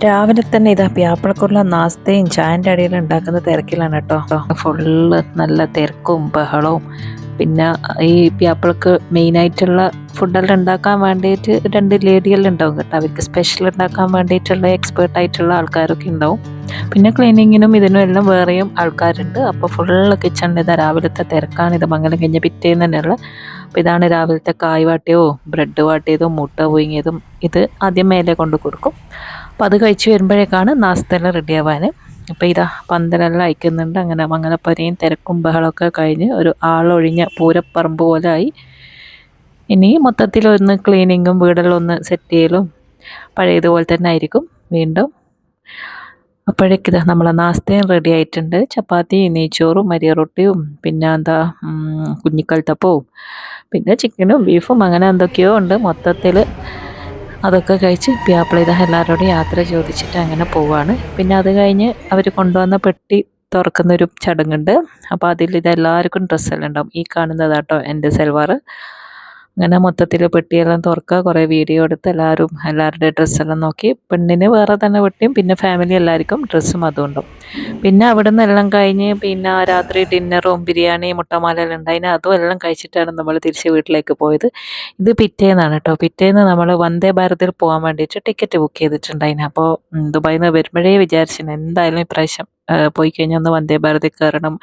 രാവിലെ തന്നെ ഇതാ പിയാപ്പിളക്കുള്ള നാസ്തയും ചായൻ്റെ അടിയിൽ ഉണ്ടാക്കുന്ന തിരക്കിലാണ് കേട്ടോ. ഫുള്ള് നല്ല തിരക്കും ബഹളവും. പിന്നെ ഈ പിയാപ്പിളക്ക് മെയിനായിട്ടുള്ള ഫുഡെല്ലാം ഉണ്ടാക്കാൻ വേണ്ടിയിട്ട് 2 ലേഡിയെല്ലാം ഉണ്ടാവും കേട്ടോ. അവർക്ക് സ്പെഷ്യൽ ഉണ്ടാക്കാൻ വേണ്ടിയിട്ടുള്ള എക്സ്പേർട്ടായിട്ടുള്ള ആൾക്കാരൊക്കെ ഉണ്ടാവും. പിന്നെ ക്ലീനിങ്ങിനും ഇതിനും എല്ലാം വേറെയും ആൾക്കാരുണ്ട്. അപ്പോൾ ഫുള്ള് കിച്ചണിൽ ഇതാ രാവിലത്തെ തിരക്കാണ്. ഇത് മംഗലം കഴിഞ്ഞ പിറ്റേന്ന് തന്നെയുള്ള. അപ്പോൾ ഇതാണ് രാവിലത്തെ കായ് വാട്ടിയോ ബ്രെഡ് വാട്ടിയതും മുട്ട പുഴുങ്ങിയതും. ഇത് ആദ്യം മേലെ കൊണ്ട് കൊടുക്കും. അപ്പോൾ അത് കഴിച്ച് വരുമ്പോഴേക്കാണ് നാസ്തെല്ലാം റെഡി ആവാൻ. അപ്പോൾ ഇതാ പന്തലെല്ലാം അയക്കുന്നുണ്ട്. അങ്ങനെ മംഗലപ്പരയും തിരക്കും ബഹളമൊക്കെ കഴിഞ്ഞ് ഒരു ആളൊഴിഞ്ഞ പൂരപ്പറമ്പ് പോലെ ആയി. ഇനി മൊത്തത്തിലൊന്ന് ക്ലീനിങ്ങും വീടെല്ലാം ഒന്ന് സെറ്റ് ചെയ്യലും പഴയതുപോലെ തന്നെ ആയിരിക്കും വീണ്ടും. അപ്പോഴേക്കിതാ നമ്മളെ നാസ്തയും റെഡി ആയിട്ടുണ്ട്. ചപ്പാത്തി നെയ്ച്ചോറും മരിയറൊട്ടിയും പിന്നെ എന്താ കുഞ്ഞിക്കൽത്തപ്പവും പിന്നെ ചിക്കനും ബീഫും അങ്ങനെ എന്തൊക്കെയോ ഉണ്ട്. മൊത്തത്തിൽ അതൊക്കെ കഴിച്ച് പിയാപ്പിള ഇതാ എല്ലാവരോടും യാത്ര ചോദിച്ചിട്ട് അങ്ങനെ പോവാണ്. പിന്നെ അത് കഴിഞ്ഞ് അവർ കൊണ്ടുവന്ന പെട്ടി തുറക്കുന്നൊരു ചടങ്ങുണ്ട്. അപ്പോൾ അതിൽ ഇതെല്ലാവർക്കും ഡ്രസ്സെല്ലാം ഉണ്ടാവും. ഈ കാണുന്നതാട്ടോ എൻ്റെ സൽവാർ. അങ്ങനെ മൊത്തത്തിൽ പെട്ടിയെല്ലാം തുറക്കുക, കുറേ വീഡിയോ എടുത്ത് എല്ലാവരുടെ ഡ്രസ്സെല്ലാം നോക്കി. പെണ്ണിന് വേറെ തന്നെ പെട്ടിയും പിന്നെ ഫാമിലി എല്ലാവർക്കും ഡ്രസ്സും അതുകൊണ്ടും. പിന്നെ അവിടെ നിന്നെല്ലാം കഴിഞ്ഞ് പിന്നെ രാത്രി ഡിന്നറും ബിരിയാണി മുട്ടമാലെല്ലാം ഉണ്ടായിന്. അതും എല്ലാം കഴിച്ചിട്ടാണ് നമ്മൾ തിരിച്ച് വീട്ടിലേക്ക് പോയത്. ഇത് പിറ്റേന്നാണ് കേട്ടോ. പിറ്റേന്ന് നമ്മൾ വന്ദേ ഭാരതിൽ പോകാൻ വേണ്ടിയിട്ട് ടിക്കറ്റ് ബുക്ക് ചെയ്തിട്ടുണ്ടായിന്. അപ്പോൾ ദുബായിൽ നിന്ന് വരുമ്പോഴേ വിചാരിച്ചിന് എന്തായാലും ഇപ്രാവശ്യം പോയി കഴിഞ്ഞാൽ ഒന്ന് വന്ദേ ഭാരതിൽ കയറണം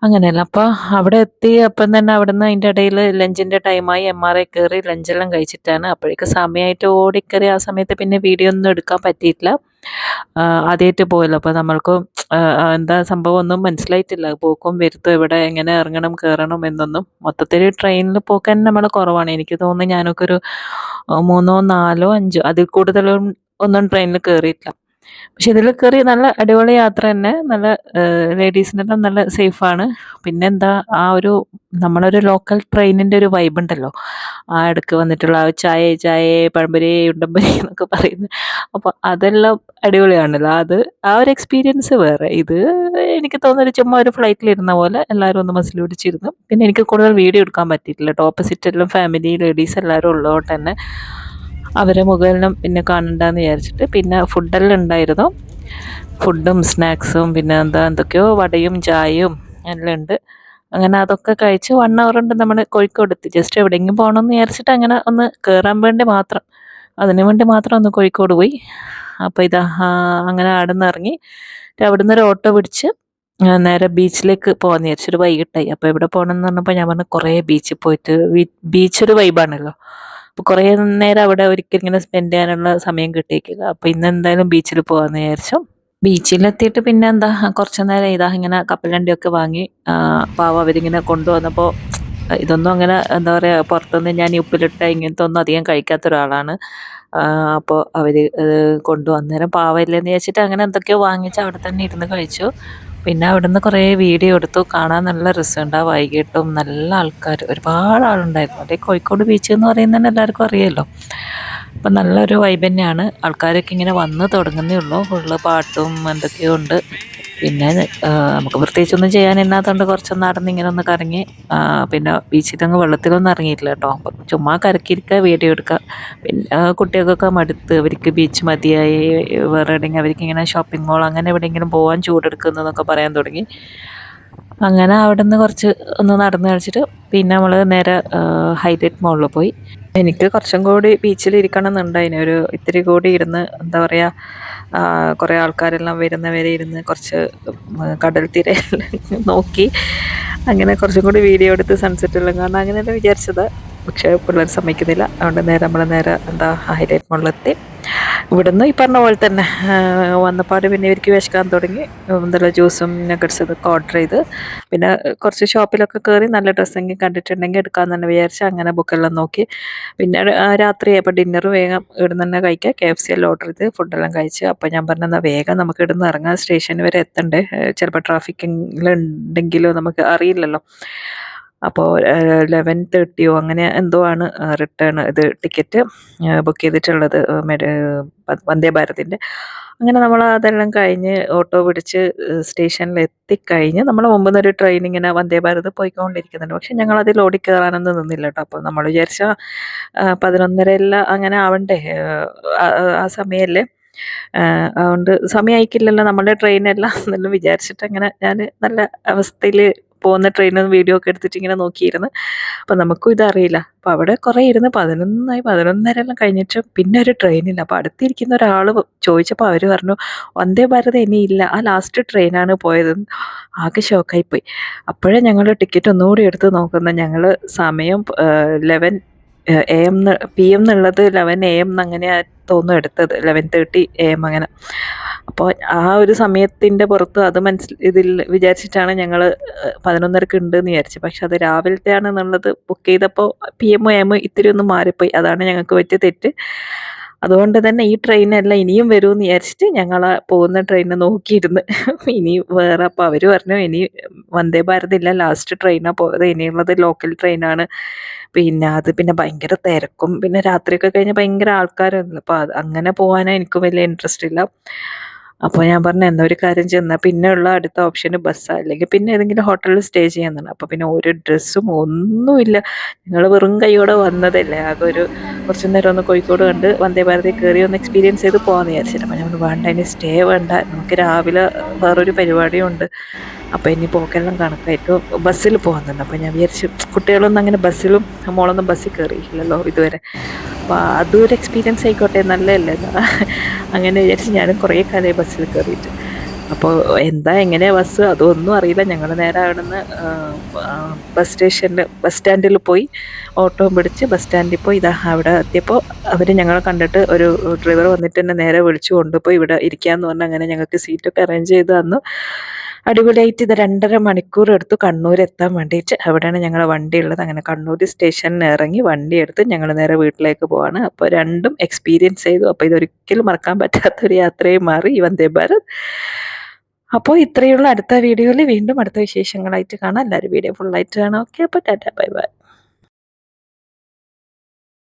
അങ്ങനെയല്ല. അപ്പോൾ അവിടെ എത്തി. അപ്പം തന്നെ അവിടെ നിന്ന് അതിൻ്റെ ഇടയിൽ ലഞ്ചിൻ്റെ ടൈമായി. MRI കയറി ലഞ്ചെല്ലാം കഴിച്ചിട്ടാണ്. അപ്പോഴേക്ക് സമയമായിട്ട് ഓടിക്കറി. ആ സമയത്ത് പിന്നെ വീഡിയോ ഒന്നും എടുക്കാൻ പറ്റിയിട്ടില്ല. ആദ്യമായിട്ട് പോയല്ലോ. അപ്പോൾ നമ്മൾക്ക് എന്താ സംഭവം ഒന്നും മനസ്സിലായിട്ടില്ല. പോക്കും വരുത്തും എവിടെ എങ്ങനെ ഇറങ്ങണം കയറണം എന്നൊന്നും. മൊത്തത്തിൽ ട്രെയിനിൽ പോക്ക് തന്നെ നമ്മൾ കുറവാണ്. എനിക്ക് തോന്നുന്നു ഞാനൊക്കെ ഒരു 3, 4, 5 അതിൽ കൂടുതലും ഒന്നും ട്രെയിനിൽ കയറിയിട്ടില്ല. പക്ഷെ ഇതിൽ കയറി നല്ല അടിപൊളി യാത്ര തന്നെ. നല്ല ലേഡീസിനെല്ലാം നല്ല സേഫാണ്. പിന്നെന്താ ആ ഒരു നമ്മളൊരു ലോക്കൽ ട്രെയിനിൻ്റെ ഒരു വൈബ് ഉണ്ടല്ലോ. ആ ഇടയ്ക്ക് വന്നിട്ടുള്ള ആ ചായ ചായ പഴംപൊരി ഉണ്ടംപൊരി എന്നൊക്കെ പറയുന്നത്. അപ്പോൾ അതെല്ലാം അടിപൊളിയാണല്ലോ. ആ ഒരു എക്സ്പീരിയൻസ് വേറെ. ഇത് എനിക്ക് തോന്നുന്നു ചുമ്മാ ഒരു ഫ്ലൈറ്റിലിരുന്ന പോലെ എല്ലാവരും ഒന്ന് മസിൽ പിടിച്ചിരുന്നു. പിന്നെ എനിക്ക് കൂടുതൽ വീഡിയോ എടുക്കാൻ പറ്റിയിട്ടില്ല കേട്ടോ. ഓപ്പോസിറ്റെല്ലാം ഫാമിലി ലേഡീസ് എല്ലാവരും ഉള്ളതുകൊണ്ട് തന്നെ അവരെ മുഖമെല്ലാം പിന്നെ കാണണ്ടെന്ന് വിചാരിച്ചിട്ട്. പിന്നെ ഫുഡെല്ലാം ഉണ്ടായിരുന്നു. ഫുഡും സ്നാക്സും പിന്നെ എന്തൊക്കെയോ വടയും ചായയും എല്ലാം ഉണ്ട്. അങ്ങനെ അതൊക്കെ കഴിച്ച് 1 hour കൊണ്ട് നമ്മൾ കോഴിക്കോട് എത്തി. ജസ്റ്റ് എവിടെയെങ്കിലും പോകണമെന്ന് വിചാരിച്ചിട്ട് അങ്ങനെ ഒന്ന് കയറാൻ വേണ്ടി മാത്രം, അതിനു വേണ്ടി മാത്രം ഒന്ന് കോഴിക്കോട് പോയി. അപ്പോൾ ഇതാ അങ്ങനെ അവിടെ നിന്ന് ഇറങ്ങി അവിടെ നിന്ന് ഒരു ഓട്ടോ പിടിച്ച് നേരെ ബീച്ചിലേക്ക് പോകാമെന്ന് വിചാരിച്ചു. ഒരു വൈകിട്ടായി. അപ്പോൾ എവിടെ പോകണമെന്ന് പറഞ്ഞപ്പോൾ ഞാൻ പറഞ്ഞു കുറേ ബീച്ചിൽ പോയിട്ട്. ബീച്ചൊരു വൈബാണല്ലോ. അപ്പോൾ കുറേ നേരം അവിടെ ഒരിക്കലും ഇങ്ങനെ സ്പെൻഡ് ചെയ്യാനുള്ള സമയം കിട്ടിയിട്ടില്ല. അപ്പോൾ ഇന്ന് എന്തായാലും ബീച്ചിൽ പോകാമെന്ന് വിചാരിച്ചു. ബീച്ചിലെത്തിയിട്ട് പിന്നെ എന്താ കുറച്ച് നേരം ഇങ്ങനെ കപ്പലണ്ടിയൊക്കെ വാങ്ങി. പാവം അവരിങ്ങനെ കൊണ്ടുവന്നപ്പോൾ ഇതൊന്നും അങ്ങനെ എന്താ പറയുക പുറത്തുനിന്ന് ഞാൻ ഈ ഉപ്പിലിട്ട ഇങ്ങനത്തെ ഒന്നും അധികം കഴിക്കാത്ത ഒരാളാണ്. അപ്പോൾ അവർ കൊണ്ടുവന്നേരം പാവമില്ലെന്ന് വിചാരിച്ചിട്ട് അങ്ങനെ എന്തൊക്കെയോ വാങ്ങിച്ച് അവിടെ തന്നെ ഇരുന്ന് കഴിച്ചു. പിന്നെ അവിടുന്ന് കുറേ വീഡിയോ എടുത്തു. കാണാൻ നല്ല രസമുണ്ട്. ആ വൈകിട്ടും നല്ല ആൾക്കാർ, ഒരുപാട് ആളുണ്ടായിരുന്നു. അതേ കോഴിക്കോട് ബീച്ച് എന്ന് പറയുന്നത് തന്നെ എല്ലാവർക്കും അറിയാമല്ലോ. അപ്പം നല്ലൊരു വൈബ് തന്നെയാണ്. ആൾക്കാരൊക്കെ ഇങ്ങനെ വന്ന് തുടങ്ങുന്നേ ഉള്ളൂ. ഫുള്ള് പാട്ടും എന്തൊക്കെയോ ഉണ്ട്. പിന്നെ നമുക്ക് പ്രത്യേകിച്ചൊന്നും ചെയ്യാനില്ലാത്തതുകൊണ്ട് കുറച്ചൊന്ന് നടന്ന് ഇങ്ങനെ ഒന്ന് കറങ്ങി. പിന്നെ ബീച്ചിലങ്ങ് വെള്ളത്തിലൊന്നും ഇറങ്ങിയിട്ടില്ല കേട്ടോ. അപ്പം ചുമ്മാ കരക്കിരിക്കുക, വീഡിയോ എടുക്കുക. പിന്നെ കുട്ടികൾക്കൊക്കെ മടുത്ത് അവർക്ക് ബീച്ച് മതിയായി, വേറെ എവിടെയെങ്കിലും അവർക്ക് ഇങ്ങനെ ഷോപ്പിംഗ് മോൾ അങ്ങനെ എവിടെയെങ്കിലും പോകാൻ ചൂടെടുക്കുന്നതൊക്കെ പറയാൻ തുടങ്ങി. അങ്ങനെ അവിടെ നിന്ന് കുറച്ച് ഒന്ന് നടന്ന് കളിച്ചിട്ട് പിന്നെ നമ്മൾ നേരെ ഹൈലൈറ്റ് മോളിൽ പോയി. എനിക്ക് കുറച്ചും കൂടി ബീച്ചിലിരിക്കണം എന്നുണ്ടായിന്. ഒരു ഇത്തിരി കൂടി ഇരുന്ന് എന്താ പറയുക, കുറേ ആൾക്കാരെല്ലാം വരുന്നവരെ ഇരുന്ന് കുറച്ച് കടൽ തീരെല്ലാം നോക്കി അങ്ങനെ കുറച്ചും കൂടി വീഡിയോ എടുത്ത് സൺസെറ്റെല്ലാം കാണാൻ അങ്ങനെയല്ല വിചാരിച്ചത്. പക്ഷേ പിള്ളേർ സമ്മതിക്കുന്നില്ല. അതുകൊണ്ട് നമ്മൾ നേരെ ഹൈലൈറ്റ് മോളിലെത്തി. ഇവിടുന്ന് ഈ പറഞ്ഞ പോലെ തന്നെ വന്നപാട് പിന്നെ ഇവർക്ക് വിശക്കാൻ തുടങ്ങി. എന്തെല്ലാം ജ്യൂസും നഗറ്റ്സ് ഇതൊക്കെ ഓർഡർ ചെയ്ത് പിന്നെ കുറച്ച് ഷോപ്പിലൊക്കെ കയറി നല്ല ഡ്രസ്സെങ്കിൽ കണ്ടിട്ടുണ്ടെങ്കിൽ എടുക്കാമെന്ന് തന്നെ വിചാരിച്ച് അങ്ങനെ ബുക്കെല്ലാം നോക്കി. പിന്നെ രാത്രിയായപ്പോൾ ഡിന്നർ വേഗം ഇവിടുന്ന് തന്നെ കഴിക്കുക. KFC എല്ലാം ഓർഡർ ചെയ്ത് ഫുഡെല്ലാം കഴിച്ച്. അപ്പോൾ ഞാൻ പറഞ്ഞെന്നാൽ വേഗം നമുക്ക് ഇവിടുന്ന് ഇറങ്ങാൻ സ്റ്റേഷൻ വരെ എത്തണ്ടേ, ചിലപ്പോൾ ട്രാഫിക്കിലുണ്ടെങ്കിലോ നമുക്ക് അറിയില്ലല്ലോ. അപ്പോൾ 11:30 അങ്ങനെ എന്തോ ആണ് റിട്ടേൺ ടിക്കറ്റ് ബുക്ക് ചെയ്തിട്ടുള്ളത് വന്ദേ ഭാരതിൻ്റെ. അങ്ങനെ നമ്മൾ അതെല്ലാം കഴിഞ്ഞ് ഓട്ടോ പിടിച്ച് സ്റ്റേഷനിൽ എത്തിക്കഴിഞ്ഞ് നമ്മൾ മുമ്പ് നിന്നൊരു ട്രെയിൻ ഇങ്ങനെ വന്ദേ ഭാരത് പോയിക്കൊണ്ടിരിക്കുന്നുണ്ട്. പക്ഷെ ഞങ്ങൾ അതിൽ ഓടിക്കയറാനൊന്നും നിന്നില്ല കേട്ടോ. അപ്പോൾ നമ്മൾ വിചാരിച്ച 11:30 അങ്ങനെ ആവണ്ടേ, ആ സമയമല്ലേ. അതുകൊണ്ട് സമയമായിക്കില്ലല്ലോ നമ്മുടെ ട്രെയിനെല്ലാം എന്നെല്ലാം വിചാരിച്ചിട്ട് അങ്ങനെ ഞാൻ നല്ല അവസ്ഥയിൽ പോകുന്ന ട്രെയിനിൽ വീഡിയോ ഒക്കെ എടുത്തിട്ട് ഇങ്ങനെ നോക്കിയിരുന്നു. അപ്പം നമുക്കും ഇതറിയില്ല. അപ്പോൾ അവിടെ കുറേ ഇരുന്ന് 11 11:30 എല്ലാം കഴിഞ്ഞിട്ട് പിന്നെ ഒരു ട്രെയിനില്ല. അപ്പോൾ അടുത്തിരിക്കുന്ന ഒരാൾ ചോദിച്ചപ്പോൾ അവർ പറഞ്ഞു വന്ദേ ഭാരത് ഇനിയില്ല, ആ ലാസ്റ്റ് ട്രെയിനാണ് പോയതെന്ന്. ആകെ ഷോക്കായിപ്പോയി. അപ്പോഴേ ഞങ്ങൾ ടിക്കറ്റ് ഒന്നുകൂടി എടുത്ത് നോക്കുന്നത്. ഞങ്ങൾ സമയം 11 AM PM എന്നുള്ളത് 11 AM അങ്ങനെ തോന്നുന്നു എടുത്തത്, 11:30 AM അങ്ങനെ. അപ്പോൾ ആ ഒരു സമയത്തിൻ്റെ പുറത്ത് അത് ഇതിൽ വിചാരിച്ചിട്ടാണ് ഞങ്ങൾ 11:30 ഉണ്ടെന്ന് വിചാരിച്ചത്. പക്ഷെ അത് രാവിലത്തെ ആണെന്നുള്ളത് ബുക്ക് ചെയ്തപ്പോൾ PM AM ഇത്തിരി ഒന്ന് മാറിപ്പോയി. അതാണ് ഞങ്ങൾക്ക് പറ്റിയ തെറ്റ്. അതുകൊണ്ട് തന്നെ ഈ ട്രെയിനല്ല ഇനിയും വരുമെന്ന് വിചാരിച്ചിട്ട് ഞങ്ങൾ ആ പോകുന്ന ട്രെയിനിനെ നോക്കിയിരുന്ന് ഇനി വേറെ. അപ്പോൾ അവർ പറഞ്ഞു ഇനി വന്ദേ ഭാരത് ഇല്ല, ലാസ്റ്റ് ട്രെയിനാണ് പോയത്, ഇനിയുള്ളത് ലോക്കൽ ട്രെയിനാണ്. പിന്നെ അത് പിന്നെ ഭയങ്കര തിരക്കും, പിന്നെ രാത്രിയൊക്കെ കഴിഞ്ഞാൽ ഭയങ്കര ആൾക്കാരാണല്ലോ. അപ്പോൾ അത് അങ്ങനെ പോകാൻ എനിക്ക് വലിയ ഇൻട്രസ്റ്റ് ഇല്ല. അപ്പോൾ ഞാൻ പറഞ്ഞു എന്നാൽ ഒരു കാര്യം ചെന്നാൽ പിന്നെ ഉള്ള അടുത്ത ഓപ്ഷന് ബസ്സാണ്, അല്ലെങ്കിൽ പിന്നെ ഏതെങ്കിലും ഹോട്ടലിൽ സ്റ്റേ ചെയ്യാമെന്നാണ്. അപ്പോൾ പിന്നെ ഒരു ഡ്രസ്സും ഒന്നുമില്ല, ഞങ്ങൾ വെറും കൈയോടെ വന്നതല്ലേ. ആകെ ഒരു കുറച്ച് നേരം ഒന്ന് കോഴിക്കോട് കണ്ട് വന്ദേ ഭാരതിൽ കയറി ഒന്ന് എക്സ്പീരിയൻസ് ചെയ്ത് പോകാമെന്ന് വിചാരിച്ചിട്ട്. അപ്പോൾ ഞാൻ വേണ്ട, ഇനി സ്റ്റേ വേണ്ട, നമുക്ക് രാവിലെ വേറൊരു പരിപാടിയും ഉണ്ട്. അപ്പോൾ ഇനി പോക്കെല്ലാം കണക്കായിട്ട് ബസ്സിൽ പോകുന്നുണ്ട്. അപ്പോൾ ഞാൻ വിചാരിച്ചു കുട്ടികളൊന്നും അങ്ങനെ ബസ്സിലും, മോളൊന്നും ബസ്സിൽ കയറിയില്ലല്ലോ ഇതുവരെ, അപ്പോൾ അതും ഒരു എക്സ്പീരിയൻസ് ആയിക്കോട്ടെ, നല്ലതല്ലേ. അങ്ങനെ വിചാരിച്ച് ഞാനും കുറേ കാലമായി ബസ്സിൽ കയറിയിട്ട്. അപ്പോൾ എന്താ എങ്ങനെയാണ് ബസ് അതൊന്നും അറിയില്ല. ഞങ്ങൾ നേരെ അവിടെ നിന്ന് ബസ് സ്റ്റാൻഡിൽ പോയി ഓട്ടോ പിടിച്ച് ബസ് സ്റ്റാൻഡിൽ പോയി. അവിടെ എത്തിയപ്പോൾ അവർ ഞങ്ങളെ കണ്ടിട്ട് ഒരു ഡ്രൈവർ വന്നിട്ട് എന്നെ നേരെ വിളിച്ചു കൊണ്ടുപോയി ഇവിടെ ഇരിക്കാമെന്ന് പറഞ്ഞ് അങ്ങനെ ഞങ്ങൾക്ക് സീറ്റൊക്കെ അറേഞ്ച് ചെയ്ത് തന്നു. അടിപൊളിയായിട്ട് ഇത് 2.5 മണിക്കൂർ എടുത്തു കണ്ണൂർ എത്താൻ വേണ്ടിയിട്ട്. അവിടെയാണ് ഞങ്ങളുടെ വണ്ടി ഉള്ളത്. അങ്ങനെ കണ്ണൂർ സ്റ്റേഷനിൽ ഇറങ്ങി വണ്ടി എടുത്ത് ഞങ്ങൾ നേരെ വീട്ടിലേക്ക് പോവാണ്. അപ്പോൾ രണ്ടും എക്സ്പീരിയൻസ് ചെയ്തു. അപ്പോൾ ഇതൊരിക്കലും മറക്കാൻ പറ്റാത്തൊരു യാത്രയായി മാറി ഈ വന്ദേ ഭാരത്. അപ്പോൾ ഇത്രയുള്ള അടുത്ത വീഡിയോയിൽ വീണ്ടും അടുത്ത വിശേഷങ്ങളായിട്ട് കാണാം. എല്ലാവരും വീഡിയോ ഫുള്ളായിട്ട് കാണാം. ഓക്കെ, അപ്പോൾ ടാറ്റാ ബൈ ബൈ.